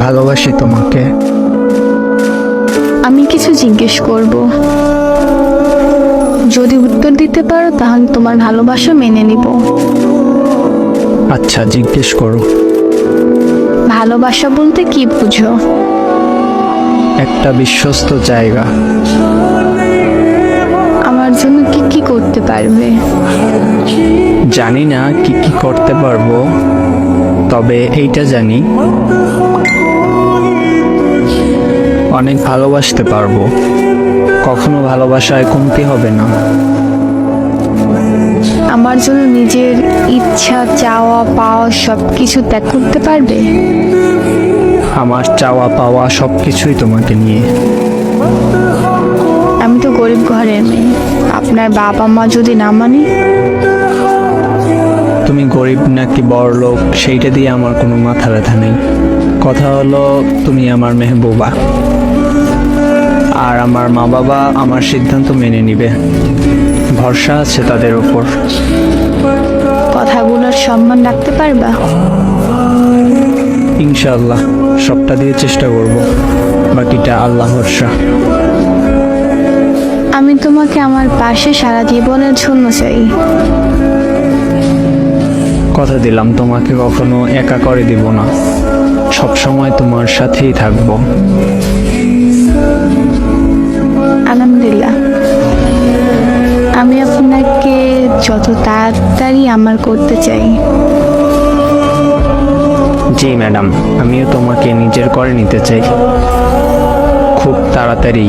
ভালোবাসি তোমাকে। আমি কিছু জিজ্ঞেস করব, যদি উত্তর দিতে পারো তাহলে তোমার ভালোবাসা মেনে নিব। আচ্ছা, জিজ্ঞেস করো। ভালোবাসা বলতে কি বুঝো? একটা বিশ্বস্ত জায়গা। আমার জন্য কি কি করতে পারবে? জানি না কি কি করতে পারবো, তবে এইটা জানি অনেক ভালোবাসতে পারবো। কখনো ভালোবাসায় কমতি হবে না। আমার জন্য নিজের ইচ্ছা চাওয়া পাওয়া সবকিছু ত্যাগ করতে পারবে? আমার চাওয়া পাওয়া সবকিছুই তোমাকে নিয়ে। আমি তো গরিব ঘরের মেয়ে, আপনার বাবা মা যদি না মানে? তুমি গরিব নাকি বড়লোক সেইটা দিয়ে আমার কোনো মাথা ব্যথা নেই। কথা হলো তুমি আমার মেহবুবা, আর আমার মা বাবা আমার সিদ্ধান্ত মেনে নিবে। ভরসা আছে তাদের ওপর। কথাগুলোর সম্মান রাখতে পারবা? ইনশাআল্লাহ সবটা দিয়ে চেষ্টা করব, বাকিটা আল্লাহ ভরসা। আমি তোমাকে আমার পাশে সারা জীবনের জন্য চাই। কথা দিলাম তোমাকে কখনো একা করে দিব না, সব সময় তোমার সাথেই থাকবো। আলহামদুলিল্লাহ, আমি আপনাকে যত তাড়াতাড়ি আমার করতে চাই। জি ম্যাডাম, আমিও তোমাকে নিজের করে নিতে চাই, খুব তাড়াতাড়ি।